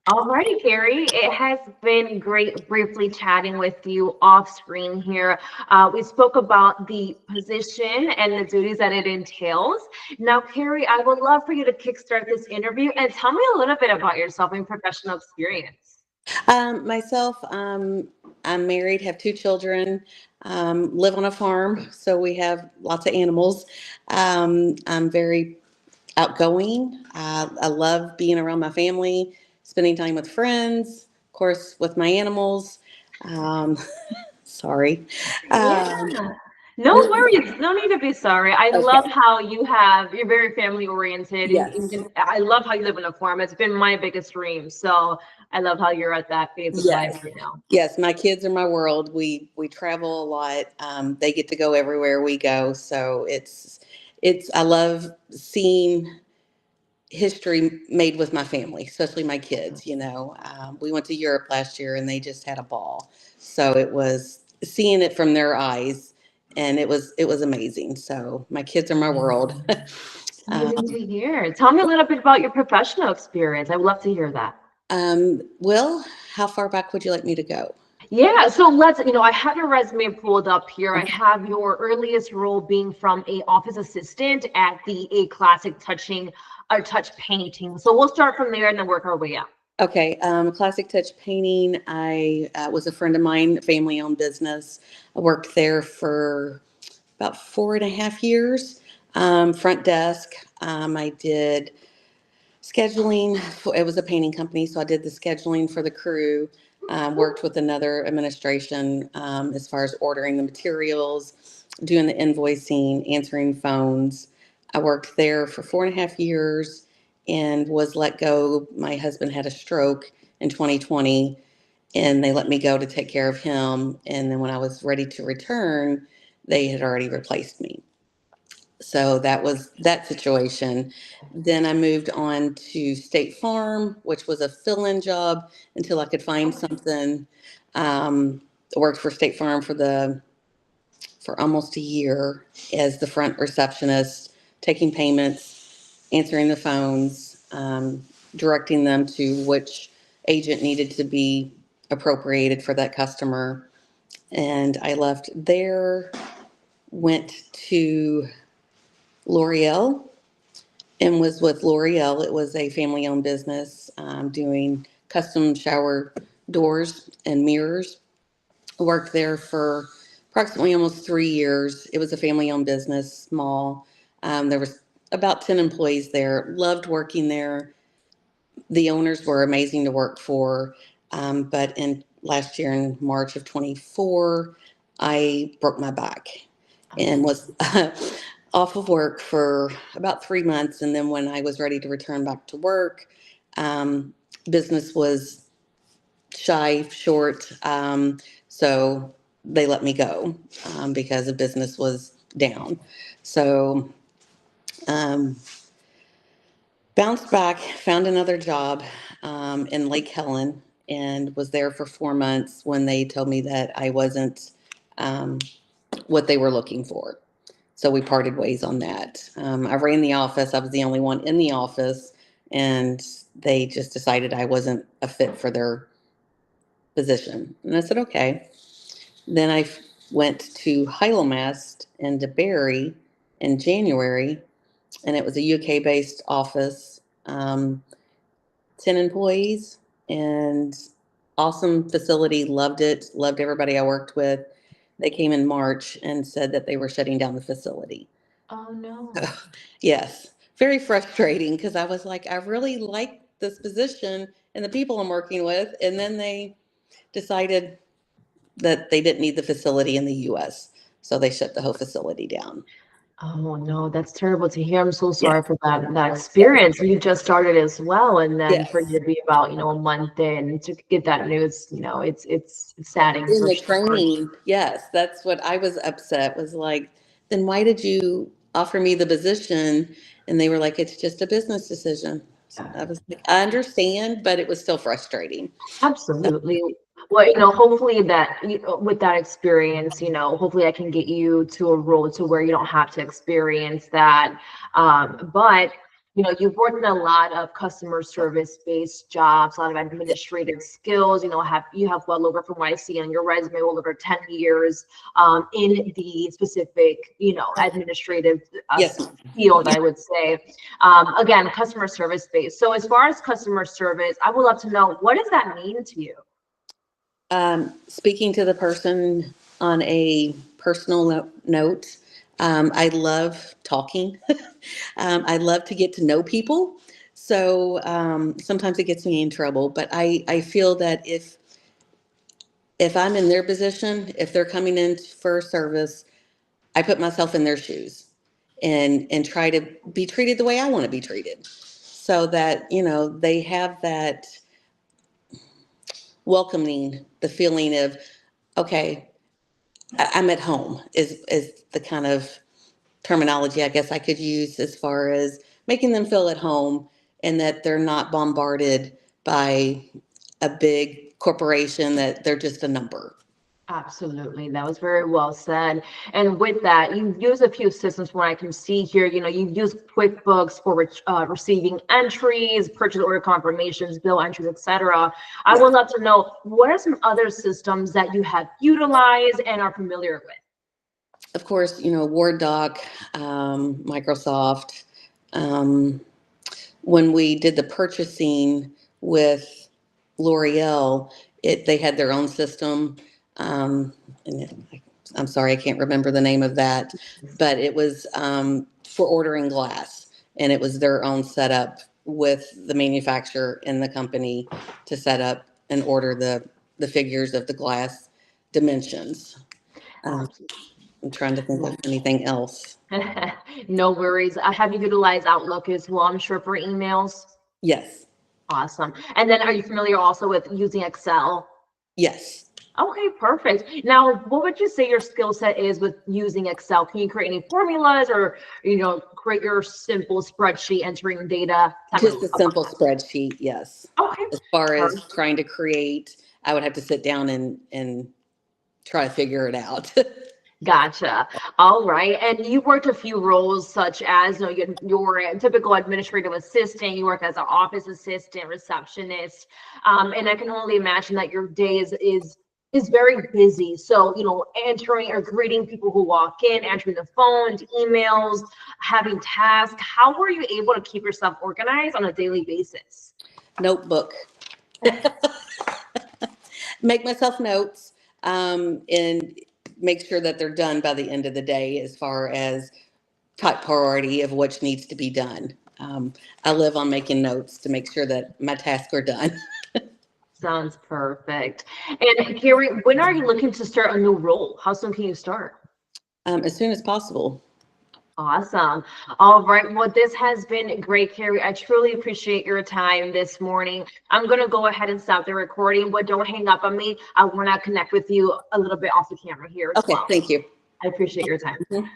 Alrighty, Carrie. It has been great briefly chatting with you off screen here. We spoke about the position and the duties that it entails. Now, Carrie, I would love for you to kickstart this interview and tell me a little bit about yourself and professional experience. Myself, I'm married, have two children, live on a farm, so we have lots of animals. I'm very outgoing. I love being around my family, spending time with friends, of course, with my animals. Um, sorry. Um, Yeah. No worries. No need to be sorry. I love okay. how you're very family oriented and Yes. I love how you live on a farm. It's been my biggest dream. So I love how you're at that phase of life Yes. right now. Yes. My kids are my world. We travel a lot. They get to go everywhere we go. So I love seeing history made with my family, especially my kids. We went to Europe last year and they just had a ball. So it was seeing it from their eyes, and it was amazing. So my kids are my world. Amazing to hear. Tell me a little bit about your professional experience. I would love to hear that. Well, how far back would you like me to go? Yeah, so I have your resume pulled up here. I Okay. have your earliest role being from a office assistant at the A Classic touch painting. So we'll start from there and then work our way up. Okay, Classic Touch Painting. I was a friend of mine, family owned business. I worked there for about 4.5 years. Front desk. I did scheduling. It was a painting company, so I did the scheduling for the crew. Worked with another administration as far as ordering the materials, doing the invoicing, answering phones. I worked there for 4.5 years and was let go. My husband had a stroke in 2020, and they let me go to take care of him. And then when I was ready to return, they had already replaced me. So that was that situation. Then I moved on to State Farm, which was a fill-in job until I could find something. Worked for State Farm for almost a year as the front receptionist, taking payments, answering the phones, directing them to which agent needed to be appropriated for that customer. And I left there, went to L'Oreal and was with L'Oreal. It was a family owned business doing custom shower doors and mirrors. Worked there for approximately almost 3 years. It was a family owned business, small. There was about 10 employees there. Loved working there. The owners were amazing to work for. But in last year, in March of 24, I broke my back and Oh, was off of work for about 3 months. And then when I was ready to return back to work, um, business was short. So they let me go because the business was down. So um, bounced back, found another job in Lake Helen, and was there for 4 months when they told me that I wasn't um, what they were looking for. So we parted ways on that. I ran the office. I was the only one in the office, and they just decided I wasn't a fit for their position. And I said, okay. Then I went to Hylamast and DeBerry in January, and it was a UK based office, 10 employees, and awesome facility. Loved it, loved everybody I worked with. They came in March and said that they were shutting down the facility. oh no. Yes, very frustrating because I was like, I really like this position and the people I'm working with. And then they decided that they didn't need the facility in the US. So they shut the whole facility down. Oh no, that's terrible to hear. I'm so sorry Yes, for that yes, experience. You just started as well, and then for you yes. to be about, a month in to get that news, it's saddening In for the sure. training, yes, that's what I was upset was like, then why did you offer me the position? And they were like, it's just a business decision. So I was like, I understand, but it was still frustrating. So, Absolutely. Well, hopefully with that experience, hopefully I can get you to a role to where you don't have to experience that. But you've worked in a lot of customer service based jobs, a lot of administrative skills. You have well over, from what I see on your resume, well over 10 years in the specific, administrative Yes. field, I would say. Again, customer service based. So as far as customer service, I would love to know, what does that mean to you? Speaking to the person on a personal note, I love talking. I love to get to know people. So sometimes it gets me in trouble, but I feel that if I'm in their position, if they're coming in for service, I put myself in their shoes and try to be treated the way I want to be treated, so that they have that welcoming, the feeling of, okay, I'm at home is the kind of terminology I guess I could use, as far as making them feel at home, and that they're not bombarded by a big corporation, that they're just a number. Absolutely. That was very well said. And with that, you use a few systems from what I can see here. You use QuickBooks for receiving entries, purchase order confirmations, bill entries, etc. I Yeah. would love to know, what are some other systems that you have utilized and are familiar with? Of course, Word doc, Microsoft. Um, when we did the purchasing with L'Oreal, they had their own system. And I'm sorry, I can't remember the name of that, but it was for ordering glass, and it was their own setup with the manufacturer and the company to set up and order the figures of the glass dimensions. Um, I'm trying to think of anything else. No worries. Have you utilized Outlook as well, I'm sure, for emails? Yes, Awesome. And then are you familiar also with using Excel? yes. Okay, perfect. Now, what would you say your skill set is with using Excel? Can you create any formulas, or, create your simple spreadsheet entering data? Tell me Just a about simple spreadsheet, yes. that. Okay, As far as perfect. trying to create, I would have to sit down and try to figure it out. Gotcha. All right. And you worked a few roles, such as, you're a typical administrative assistant, you work as an office assistant, receptionist. And I can only imagine that your day is very busy. So, answering or greeting people who walk in, answering the phones, emails, having tasks. How were you able to keep yourself organized on a daily basis? Notebook. Make myself notes, and make sure that they're done by the end of the day, as far as top priority of what needs to be done. I live on making notes to make sure that my tasks are done. Sounds perfect. And Carrie, when are you looking to start a new role? How soon can you start? As soon as possible. Awesome. All right. Well, this has been great, Carrie. I truly appreciate your time this morning. I'm going to go ahead and stop the recording, but don't hang up on me. I want to connect with you a little bit off the camera here as Okay, well. thank you. I appreciate your time. Mhm.